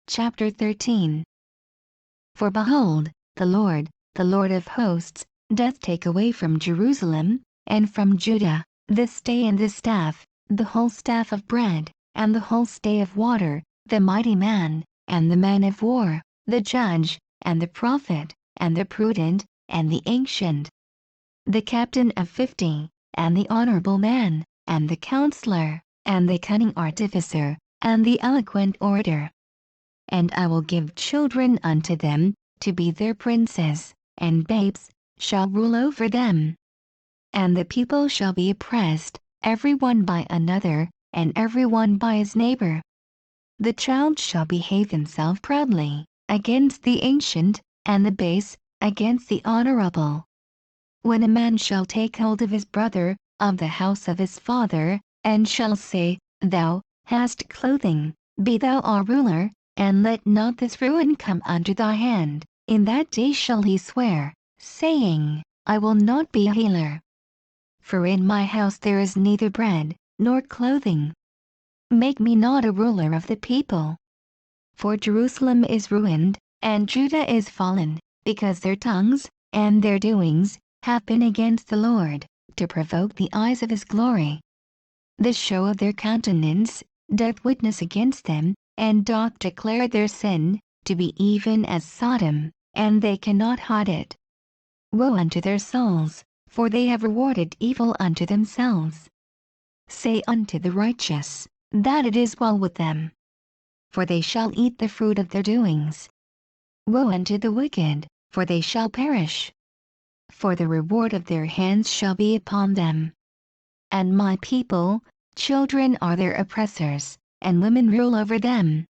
Chapter 13. For behold, the Lord of hosts, doth take away from Jerusalem, and from Judah, the stay and the staff, the whole staff of bread, and the whole stay of water, the mighty man, and the man of war, the judge, and the prophet, and the prudent, and the ancient, the captain of 50, and the honorable man, and the counselor, and the cunning artificer, and the eloquent orator. And I will give children unto them, to be their princes, and babes shall rule over them. And the people shall be oppressed, every one by another, and every one by his neighbor. The child shall behave himself proudly, against the ancient, and the base, against the honorable. When a man shall take hold of his brother, of the house of his father, and shall say, Thou hast clothing, be thou our ruler, and let not this ruin come under thy hand, in that day shall he swear, saying, I will not be a healer. For in my house there is neither bread, nor clothing. Make me not a ruler of the people. For Jerusalem is ruined, and Judah is fallen, because their tongues, and their doings, have been against the Lord, to provoke the eyes of his glory. The show of their countenance doth witness against them, and doth declare their sin to be even as Sodom, and they cannot hide it. Woe unto their souls, for they have rewarded evil unto themselves. Say unto the righteous, that it is well with them, for they shall eat the fruit of their doings. Woe unto the wicked, for they shall perish, for the reward of their hands shall be upon them. And my people, children are their oppressors, and women rule over them.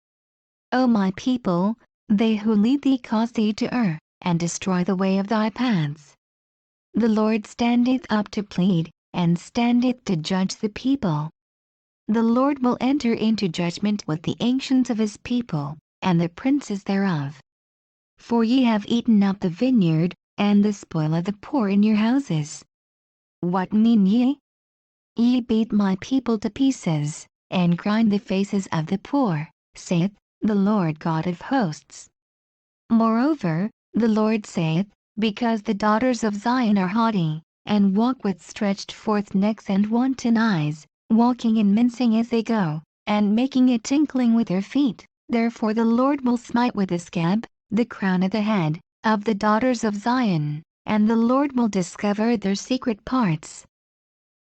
O my people, they who lead thee cause thee to err, and destroy the way of thy paths. The Lord standeth up to plead, and standeth to judge the people. The Lord will enter into judgment with the ancients of his people, and the princes thereof. For ye have eaten up the vineyard, and the spoil of the poor in your houses. What mean ye? Ye beat my people to pieces, and grind the faces of the poor, saith the Lord God of hosts. Moreover, the Lord saith, because the daughters of Zion are haughty, and walk with stretched forth necks and wanton eyes, walking and mincing as they go, and making a tinkling with their feet, therefore the Lord will smite with a scab the crown of the head of the daughters of Zion, and the Lord will discover their secret parts.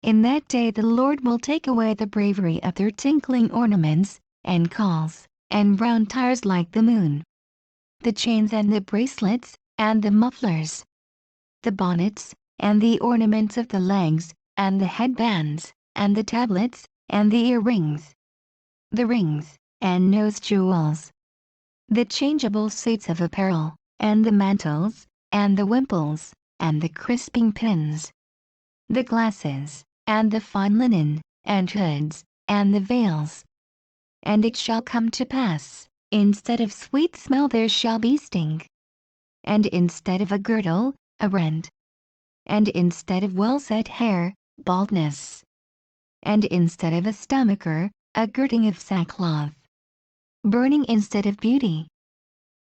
In that day the Lord will take away the bravery of their tinkling ornaments, and calls, and round tires like the moon, the chains and the bracelets, and the mufflers, the bonnets, and the ornaments of the legs, and the headbands, and the tablets, and the earrings, the rings, and nose jewels, the changeable suits of apparel, and the mantles, and the wimples, and the crisping pins, the glasses, and the fine linen, and hoods, and the veils. And it shall come to pass, instead of sweet smell there shall be stink, and instead of a girdle, a rent, and instead of well-set hair, baldness, and instead of a stomacher, a girding of sackcloth, burning instead of beauty.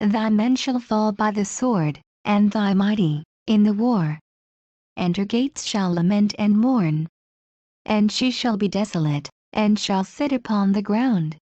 Thy men shall fall by the sword, and thy mighty, in the war. And her gates shall lament and mourn. And she shall be desolate, and shall sit upon the ground.